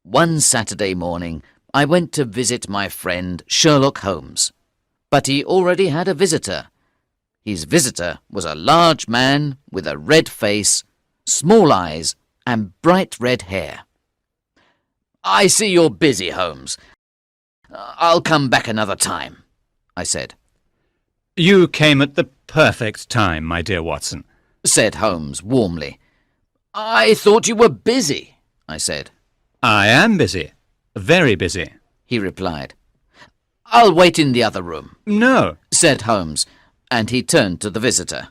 One Saturday morning, I went to visit my friend Sherlock Holmes, but he already had a visitor. His visitor was a large man with a red face, small eyes, and bright red hair. "I see you're busy, Holmes. I'll come back another time," I said. "You came at the perfect time, my dear Watson," said Holmes warmly. "I thought you were busy," I said. "I am busy, very busy," he replied. "I'll wait in the other room," "No," said Holmes, and he turned to the visitor.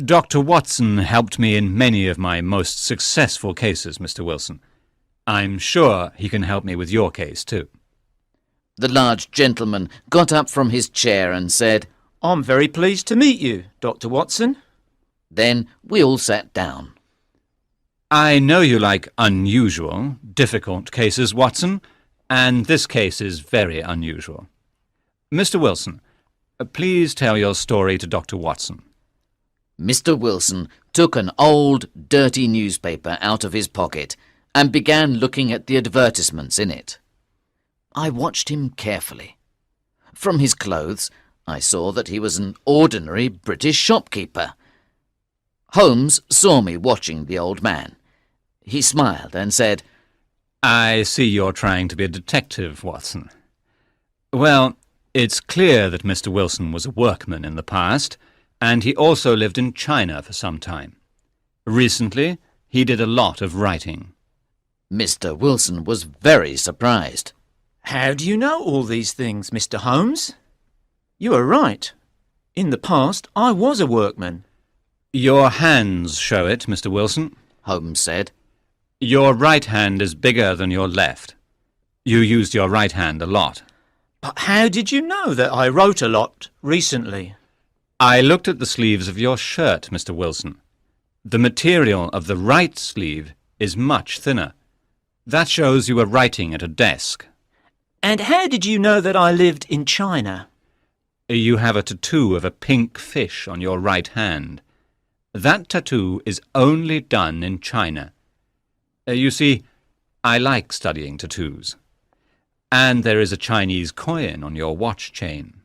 Dr. Watson helped me in many of my most successful cases, Mr. Wilson. I'm sure he can help me with your case, too." The large gentleman got up from his chair and said, "I'm very pleased to meet you, Dr. Watson." Then we all sat down. "I know you like unusual, difficult cases, Watson, and this case is very unusual. Mr. Wilson, please tell your story to Dr. Watson." Mr. Wilson took an old, dirty newspaper out of his pocket and began looking at the advertisements in it. I watched him carefully. From his clothes, I saw that he was an ordinary British shopkeeper. Holmes saw me watching the old man. He smiled and said, "I see you're trying to be a detective, Watson. Well, it's clear that Mr. Wilson was a workman in the past, and he also lived in China for some time. Recently, he did a lot of writing." Mr. Wilson was very surprised. "How do you know all these things, Mr. Holmes?" "You are right. In the past, I was a workman." "Your hands show it, Mr. Wilson," Holmes said. "Your right hand is bigger than your left. You used your right hand a lot." "But how did you know that I wrote a lot recently?" "I looked at the sleeves of your shirt, Mr. Wilson. The material of the right sleeve is much thinner. That shows you were writing at a desk." "And how did you know that I lived in China?" You have a tattoo of a pink fish on your right hand. That tattoo is only done in China. You see, I like studying tattoos. And there is a Chinese coin on your watch chain."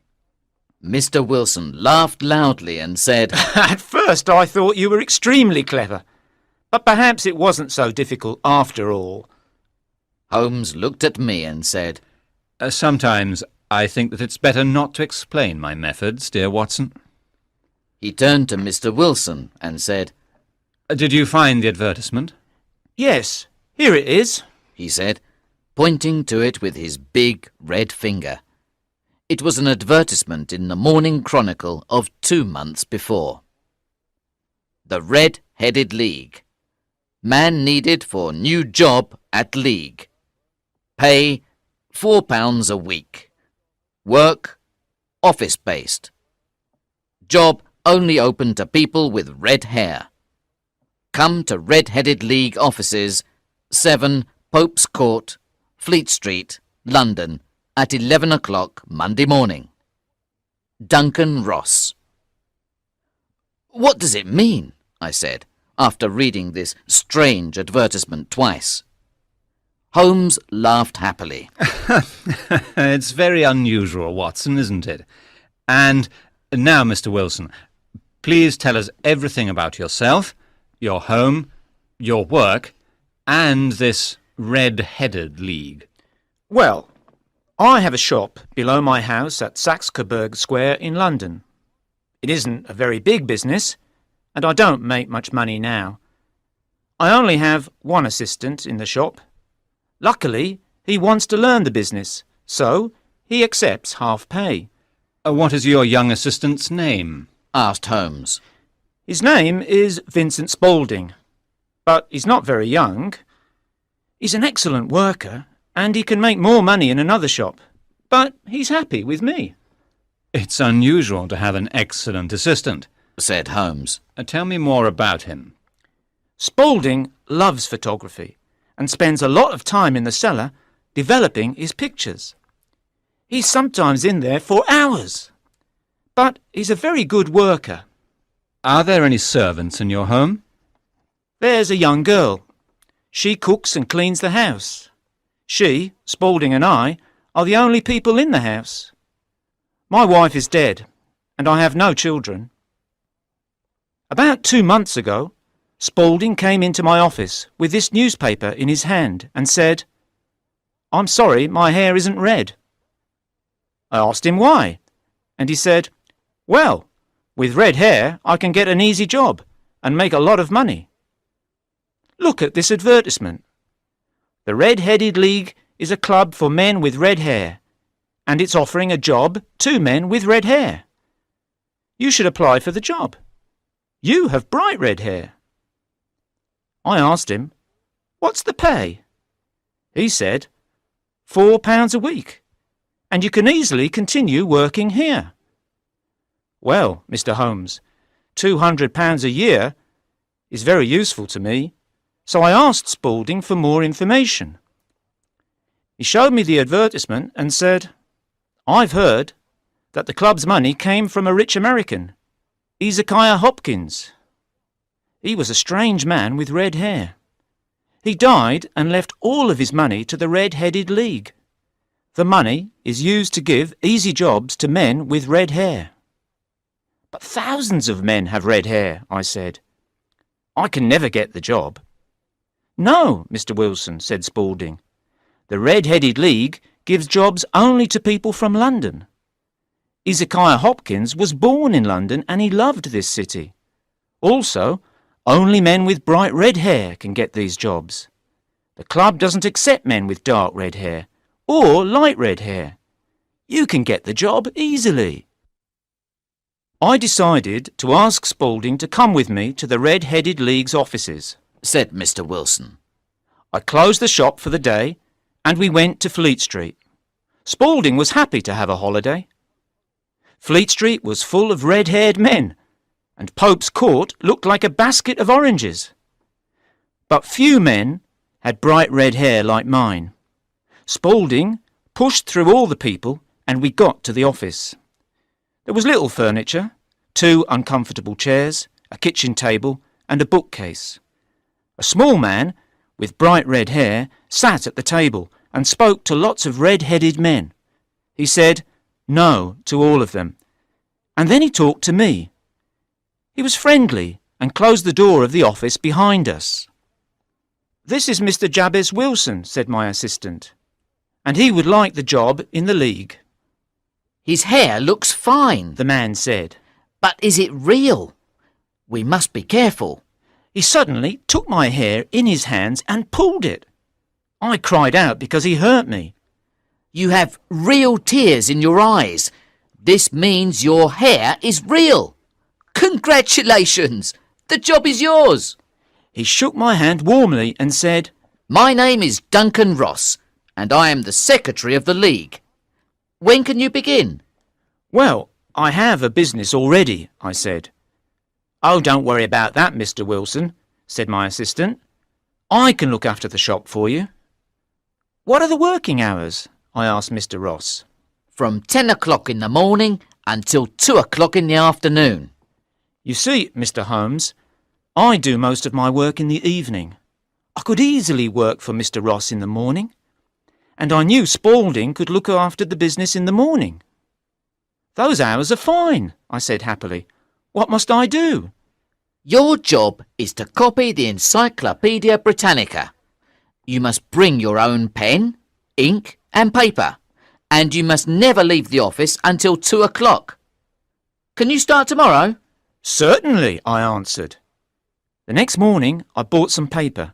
Mr. Wilson laughed loudly and said, "At first I thought you were extremely clever, but perhaps it wasn't so difficult after all." Holmes looked at me and said, Sometimes I think that it's better not to explain my methods, dear Watson." He turned to Mr. Wilson and said, "Did you find the advertisement?" "Yes, here it is," he said, pointing to it with his big red finger. It was an advertisement in the Morning Chronicle of 2 months before. "The Red-Headed League. Man needed for new job at League. Pay £4 a week. Work office-based. Job only open to people with red hair. Come to Red-Headed League offices, 7 Pope's Court, Fleet Street, London, at 11 o'clock Monday morning. Duncan Ross." "What does it mean?" I said, after reading this strange advertisement twice. Holmes laughed happily. It's very unusual, Watson, isn't it? And now, Mr. Wilson, please tell us everything about yourself, your home, your work, and this Red-Headed League." "Well, I have a shop below my house at Saxe-Coburg Square in London. It isn't a very big business, and I don't make much money now. I only have one assistant in the shop. Luckily, he wants to learn the business, so he accepts half pay." What is your young assistant's name?" asked Holmes. "His name is Vincent Spaulding, but he's not very young. He's an excellent worker, and he can make more money in another shop, but he's happy with me." "It's unusual to have an excellent assistant," said Holmes. Tell me more about him." "Spaulding loves photography and spends a lot of time in the cellar developing his pictures. He's sometimes in there for hours, but he's a very good worker." "Are there any servants in your home?" "There's a young girl. She cooks and cleans the house. She, Spaulding and I are the only people in the house. My wife is dead, and I have no children. About 2 months ago, Spaulding came into my office with this newspaper in his hand and said, "I'm sorry my hair isn't red." I asked him why, and he said, "Well, with red hair I can get an easy job and make a lot of money. Look at this advertisement. The Red-Headed League is a club for men with red hair, and it's offering a job to men with red hair. You should apply for the job. You have bright red hair." I asked him, "What's the pay?" He said, £4 a week, and you can easily continue working here. Well, Mr. Holmes, £200 a year is very useful to me, so I asked Spaulding for more information. He showed me the advertisement and said, "I've heard that the club's money came from a rich American, Ezekiah Hopkins. He was a strange man with red hair. He died and left all of his money to the Red-Headed League. The money is used to give easy jobs to men with red hair." "But thousands of men have red hair," I said. "I can never get the job." "No, Mr. Wilson," said Spaulding. "The Red-Headed League gives jobs only to people from London. Ezekiah Hopkins was born in London and he loved this city. Also, only men with bright red hair can get these jobs. The club doesn't accept men with dark red hair or light red hair. You can get the job easily." I decided to ask Spaulding to come with me to the Red-Headed League's offices, said Mr. Wilson. I closed the shop for the day and we went to Fleet Street. Spaulding was happy to have a holiday. Fleet Street was full of red-haired men, and Pope's Court looked like a basket of oranges. But few men had bright red hair like mine. Spaulding pushed through all the people and we got to the office. There was little furniture, 2 uncomfortable chairs, a kitchen table and a bookcase. A small man with bright red hair sat at the table and spoke to lots of red-headed men. He said no to all of them, and then he talked to me. He was friendly and closed the door of the office behind us. "This is Mr. Jabez Wilson," said my assistant, "and he would like the job in the league." "His hair looks fine," the man said. "But is it real? We must be careful." He suddenly took my hair in his hands and pulled it. I cried out because he hurt me. "You have real tears in your eyes. This means your hair is real. Congratulations! The job is yours." He shook my hand warmly and said, "My name is Duncan Ross, and I am the secretary of the league. When can you begin?" "Well, I have a business already," I said. "Oh, don't worry about that, Mr. Wilson," said my assistant. "I can look after the shop for you." "What are the working hours?" I asked Mr. Ross. "From 10 o'clock in the morning until 2 o'clock in the afternoon." "You see, Mr. Holmes, I do most of my work in the evening. I could easily work for Mr. Ross in the morning, and I knew Spaulding could look after the business in the morning." "Those hours are fine," I said happily. "What must I do?" "Your job is to copy the Encyclopaedia Britannica. You must bring your own pen, ink and paper, and you must never leave the office until 2 o'clock. Can you start tomorrow?" "Certainly," I answered. The next morning I bought some paper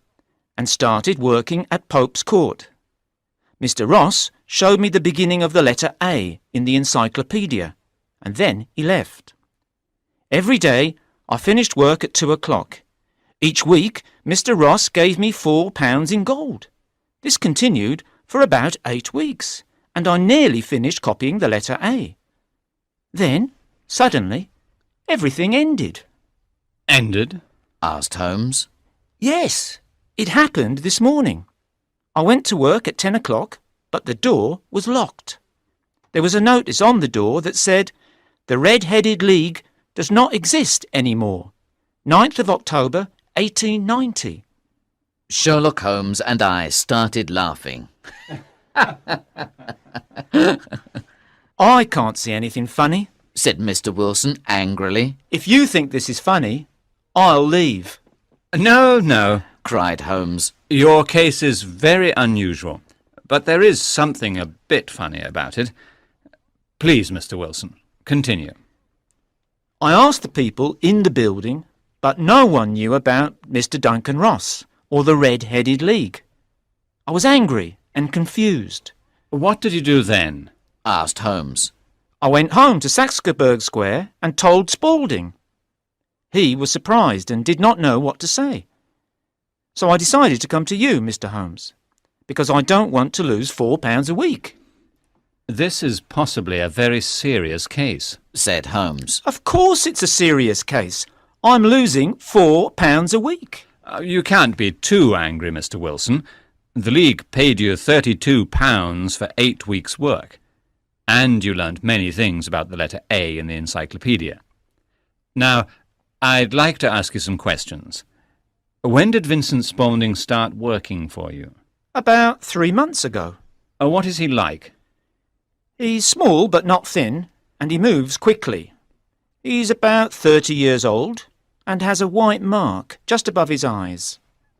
and started working at Pope's Court. Mr. Ross showed me the beginning of the letter A in the encyclopedia, and then he left. Every day I finished work at 2 o'clock. Each week Mr. Ross gave me £4 in gold. This continued for about 8 weeks, and I nearly finished copying the letter A. Then, suddenly, everything ended. Ended? asked Holmes. Yes, it happened this morning. I went to work at 10 o'clock, but the door was locked. There was a notice on the door that said, "The Red-Headed League does not exist anymore. 9th of October, 1890. Sherlock Holmes and I started laughing. I can't see anything funny. said Mr. Wilson angrily. If you think this is funny, I'll leave. No, no. Cried Holmes. Your case is very unusual, but there is something a bit funny about it. Please, Mr. Wilson, continue. I asked the people in the building, but no one knew about Mr. Duncan Ross or the Red-Headed League. I was angry and confused. What did you do then? Asked Holmes. I went home to Saxe-Coburg Square and told Spaulding. He was surprised and did not know what to say. So I decided to come to you, Mr. Holmes, because I don't want to lose £4 a week. This is possibly a very serious case, said Holmes. Of course it's a serious case. I'm losing £4 a week. You can't be too angry, Mr. Wilson. The League paid you £32 for 8 weeks' work, and you learnt many things about the letter A in the encyclopedia. Now, I'd like to ask you some questions. When did Vincent Spaulding start working for you? About 3 months ago. What is he like? He's small but not thin, and he moves quickly. He's about 30 years old and has a white mark just above his eyes.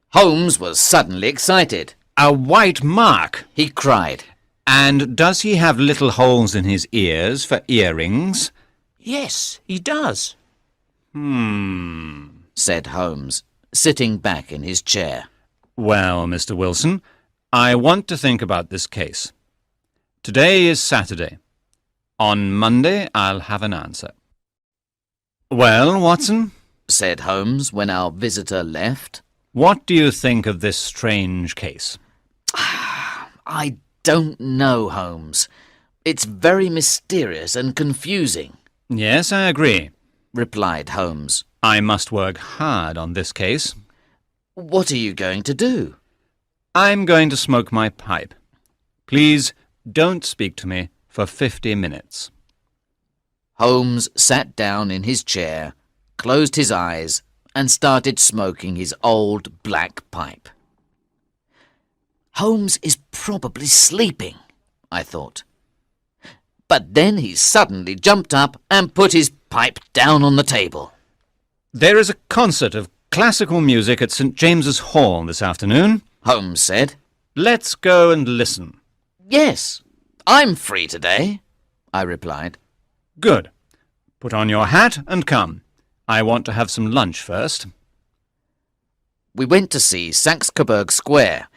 Holmes was suddenly excited. A white mark! He cried. And does he have little holes in his ears for earrings? Yes, he does. Said Holmes, sitting back in his chair. Well, Mr. Wilson, I want to think about this case. Today is Saturday. On Monday, I'll have an answer. Well, Watson, said Holmes when our visitor left. What do you think of this strange case? I don't know, Holmes. It's very mysterious and confusing, Yes, I agree. replied Holmes. I must work hard on this case. What are you going to do? I'm going to smoke my pipe. Please don't speak to me for 50 minutes. Holmes sat down in his chair, closed his eyes, and started smoking his old black pipe. Holmes is probably sleeping, I thought. But then he suddenly jumped up and put his pipe down on the table. There is a concert of classical music at St. James's Hall this afternoon. Holmes said. Let's go and listen. Yes, I'm free today, I replied. Good. Put on your hat and come. I want to have some lunch first. We went to see Saxe-Coburg Square.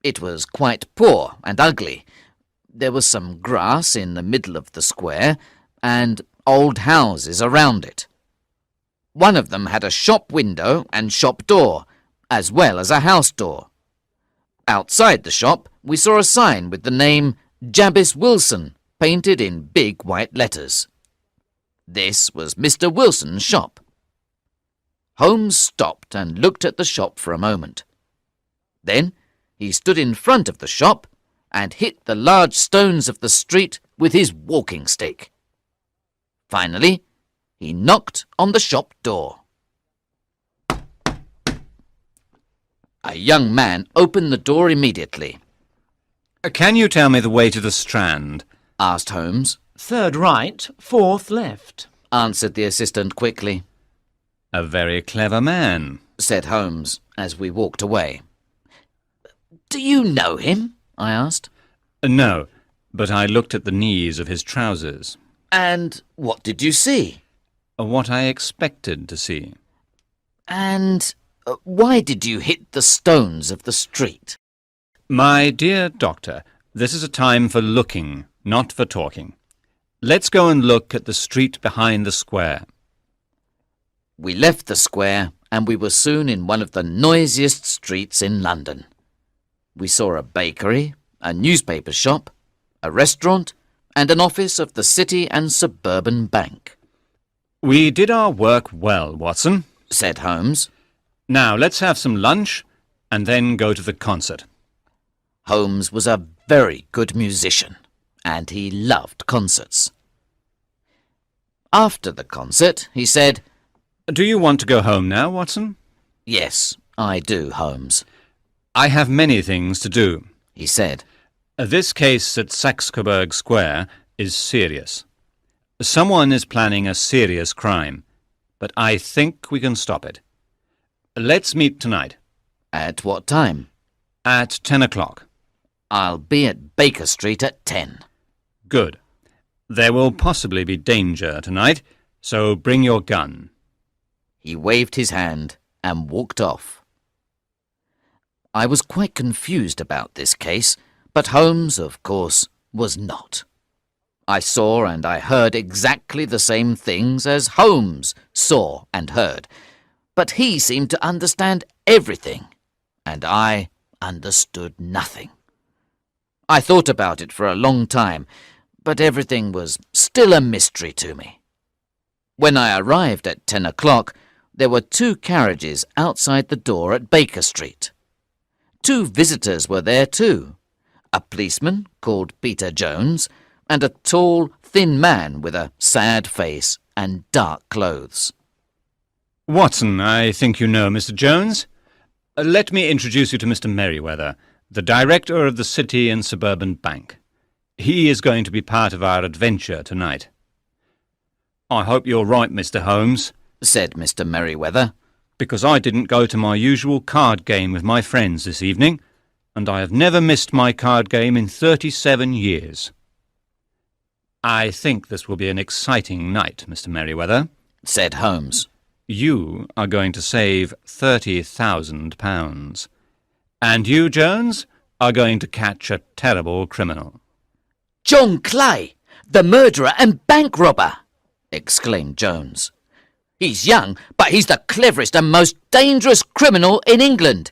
It was quite poor and ugly. There was some grass in the middle of the square and old houses around it. One of them had a shop window and shop door, as well as a house door. Outside the shop, we saw a sign with the name Jabez Wilson painted in big white letters. This was Mr. Wilson's shop. Holmes stopped and looked at the shop for a moment. Then he stood in front of the shop and hit the large stones of the street with his walking stick. Finally, he knocked on the shop door. A young man opened the door immediately. Can you tell me the way to the Strand? Asked Holmes. 3rd right, 4th left. Answered the assistant quickly. A very clever man, Said Holmes as we walked away. Do you know him? I asked. No, but I looked at the knees of his trousers. And what did you see? What I expected to see. And why did you hit the stones of the street? My dear doctor, this is a time for looking, not for talking. Let's go and look at the street behind the square. We left the square and we were soon in one of the noisiest streets in London. We saw a bakery, a newspaper shop, a restaurant, and an office of the City and Suburban Bank. We did our work well, Watson, Said Holmes. Now let's have some lunch and then go to the concert. Holmes was a very good musician, and he loved concerts. After the concert, he said, Do you want to go home now, Watson? Yes, I do, Holmes, I have many things to do. he said. This case at Saxe-Coburg Square is serious. Someone is planning a serious crime, but I think we can stop it. Let's meet tonight. At what time? At 10 o'clock. I'll be at Baker Street at 10. Good. There will possibly be danger tonight, so bring your gun. He waved his hand and walked off. I was quite confused about this case, but Holmes, of course, was not. I saw and I heard exactly the same things as Holmes saw and heard, but he seemed to understand everything, and I understood nothing. I thought about it for a long time, but everything was still a mystery to me. When I arrived at 10 o'clock, there were 2 carriages outside the door at Baker Street. 2 visitors were there too, a policeman called Peter Jones, and a tall, thin man with a sad face and dark clothes. Watson, I think you know Mr. Jones. Let me introduce you to Mr. Merriweather, the director of the City and Suburban Bank. He is going to be part of our adventure tonight. I hope you're right, Mr. Holmes, said Mr. Merriweather, because I didn't go to my usual card game with my friends this evening, and I have never missed my card game in 37 years. I think this will be an exciting night, Mr. Merriweather, said Holmes. You are going to save £30,000. And you, Jones, are going to catch a terrible criminal. John Clay, the murderer and bank robber, exclaimed Jones. He's young, but he's the cleverest and most dangerous criminal in England.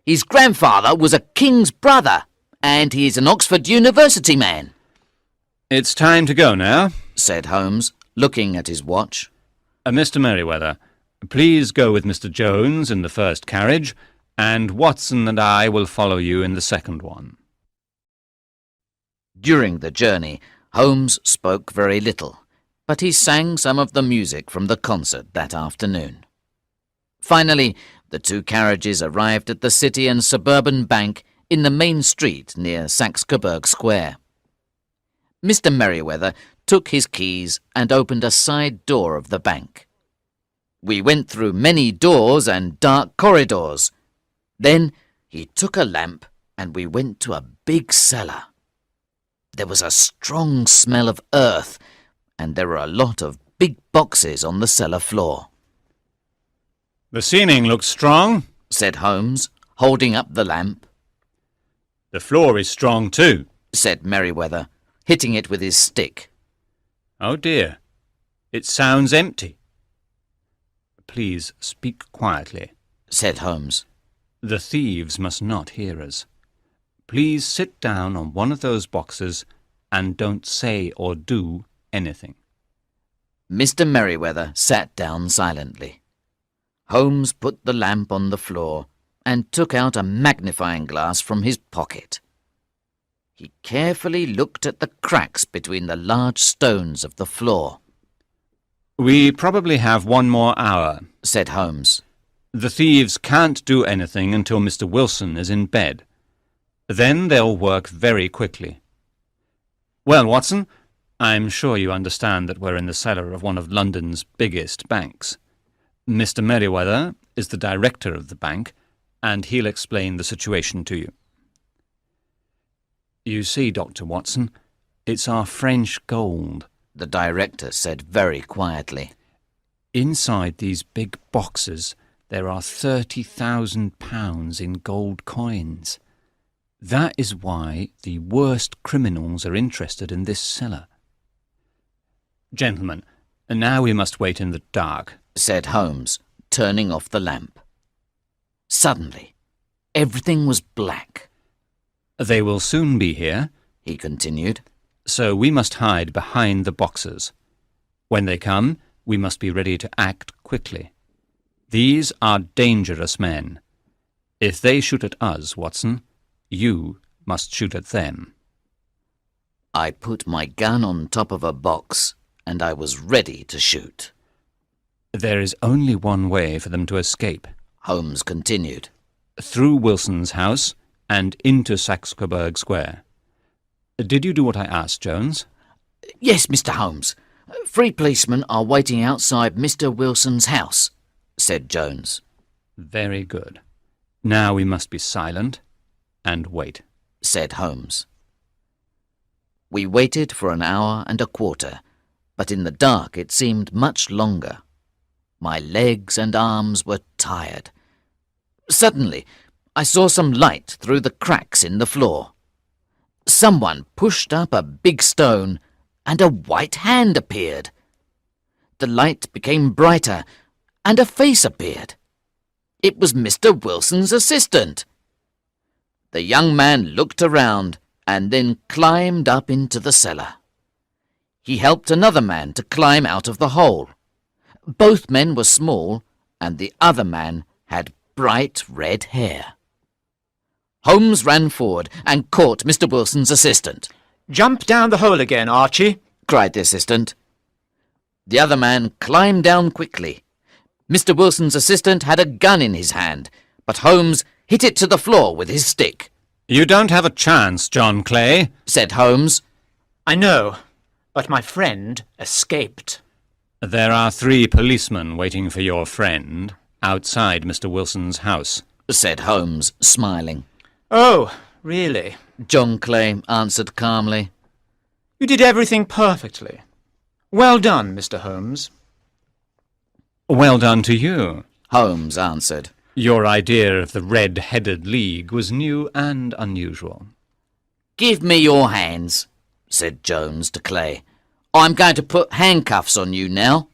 His grandfather was a king's brother, and he is an Oxford University man. It's time to go now, said Holmes, looking at his watch. Mr. Merriweather, please go with Mr. Jones in the first carriage, and Watson and I will follow you in the second one. During the journey, Holmes spoke very little, but he sang some of the music from the concert that afternoon. Finally, the 2 carriages arrived at the City and Suburban Bank in the main street near Saxe-Coburg Square. Mr. Merriweather took his keys and opened a side door of the bank. We went through many doors and dark corridors. Then he took a lamp and we went to a big cellar. There was a strong smell of earth, and there were a lot of big boxes on the cellar floor. The ceiling looks strong, said Holmes, holding up the lamp. The floor is strong too, said Merriweather, hitting it with his stick. Oh dear, it sounds empty. Please speak quietly, said Holmes. The thieves must not hear us. Please sit down on one of those boxes and don't say or do anything. Mr. Merriweather sat down silently. Holmes put the lamp on the floor and took out a magnifying glass from his pocket. He carefully looked at the cracks between the large stones of the floor. We probably have 1 more hour, said Holmes. The thieves can't do anything until Mr. Wilson is in bed. Then they'll work very quickly. Well, Watson, I'm sure you understand that we're in the cellar of one of London's biggest banks. Mr. Merriweather is the director of the bank, and he'll explain the situation to you. You see, Dr. Watson, it's our French gold, the director said very quietly. Inside these big boxes, there are £30,000 in gold coins. That is why the worst criminals are interested in this cellar. Gentlemen, now we must wait in the dark, said Holmes, turning off the lamp. Suddenly, everything was black. They will soon be here, he continued, so we must hide behind the boxes. When they come, we must be ready to act quickly. These are dangerous men. If they shoot at us, Watson, you must shoot at them. I put my gun on top of a box, and I was ready to shoot. There is only one way for them to escape, Holmes continued. Through Wilson's house and into Saxe-Coburg Square. Did you do what I asked, Jones? Yes, Mr. Holmes. 3 policemen are waiting outside Mr. Wilson's house, said Jones. Very good. Now we must be silent and wait, said Holmes. We waited for an hour and a quarter, but in the dark it seemed much longer. My legs and arms were tired. Suddenly, I saw some light through the cracks in the floor. Someone pushed up a big stone, and a white hand appeared. The light became brighter, and a face appeared. It was Mr. Wilson's assistant. The young man looked around and then climbed up into the cellar. He helped another man to climb out of the hole. Both men were small, and the other man had bright red hair. Holmes ran forward and caught Mr. Wilson's assistant. Jump down the hole again, Archie, cried the assistant. The other man climbed down quickly. Mr. Wilson's assistant had a gun in his hand, but Holmes hit it to the floor with his stick. You don't have a chance, John Clay, said Holmes. I know, but my friend escaped. There are 3 policemen waiting for your friend outside Mr. Wilson's house, said Holmes, smiling. Oh, really? John Clay answered calmly. You did everything perfectly. Well done, Mr. Holmes. Well done to you, Holmes answered. Your idea of the red-headed league was new and unusual. Give me your hands, said Jones to Clay. I'm going to put handcuffs on you now.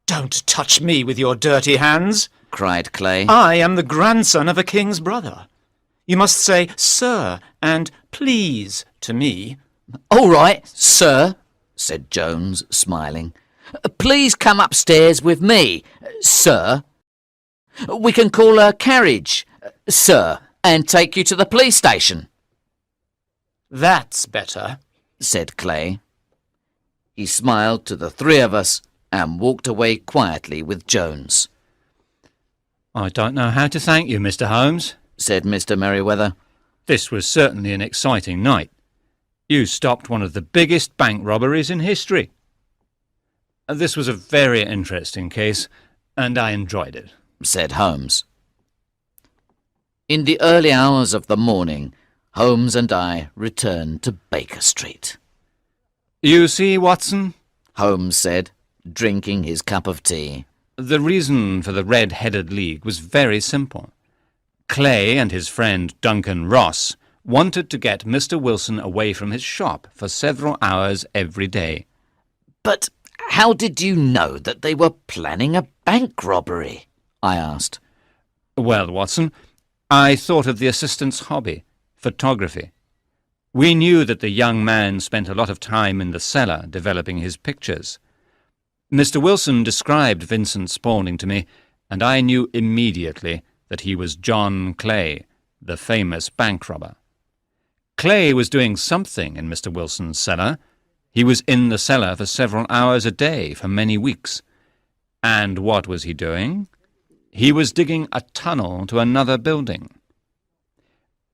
Don't touch me with your dirty hands, cried Clay. I am the grandson of a king's brother. You must say sir and please to me. All right, sir, said Jones, smiling. Please come upstairs with me, sir. We can call a carriage, sir, and take you to the police station. That's better, said Clay. He smiled to the 3 of us and walked away quietly with Jones. I don't know how to thank you, Mr. Holmes, said Mr. Merriweather. This was certainly an exciting night. You stopped one of the biggest bank robberies in history. This was a very interesting case, and I enjoyed it, said Holmes. In the early hours of the morning, Holmes and I returned to Baker Street. You see, Watson, Holmes said, drinking his cup of tea. The reason for the red-headed league was very simple. Clay and his friend Duncan Ross wanted to get Mr. Wilson away from his shop for several hours every day. But how did you know that they were planning a bank robbery? I asked. Well, Watson, I thought of the assistant's hobby, photography. We knew that the young man spent a lot of time in the cellar developing his pictures. Mr. Wilson described Vincent Spaulding to me, and I knew immediately that he was John Clay, the famous bank robber. Clay was doing something in Mr. Wilson's cellar. He was in the cellar for several hours a day for many weeks. And what was he doing? He was digging a tunnel to another building.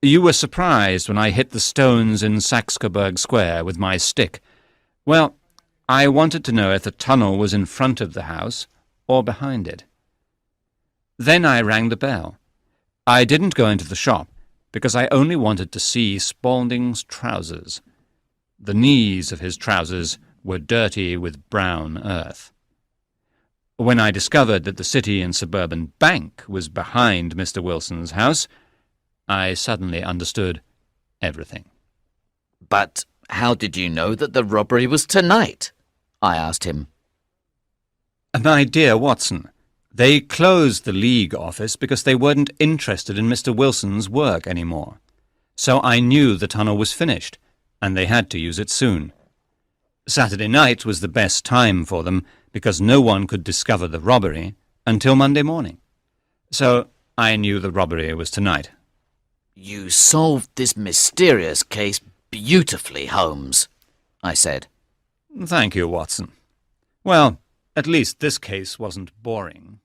You were surprised when I hit the stones in Saxe-Coburg Square with my stick. Well, I wanted to know if the tunnel was in front of the house or behind it. Then I rang the bell. I didn't go into the shop because I only wanted to see Spaulding's trousers. The knees of his trousers were dirty with brown earth. When I discovered that the City and Suburban Bank was behind Mr. Wilson's house, I suddenly understood everything. But how did you know that the robbery was tonight? I asked him. My dear Watson, they closed the League office because they weren't interested in Mr. Wilson's work anymore. So I knew the tunnel was finished, and they had to use it soon. Saturday night was the best time for them because no one could discover the robbery until Monday morning. So I knew the robbery was tonight. You solved this mysterious case beautifully, Holmes, I said. Thank you, Watson. Well, at least this case wasn't boring.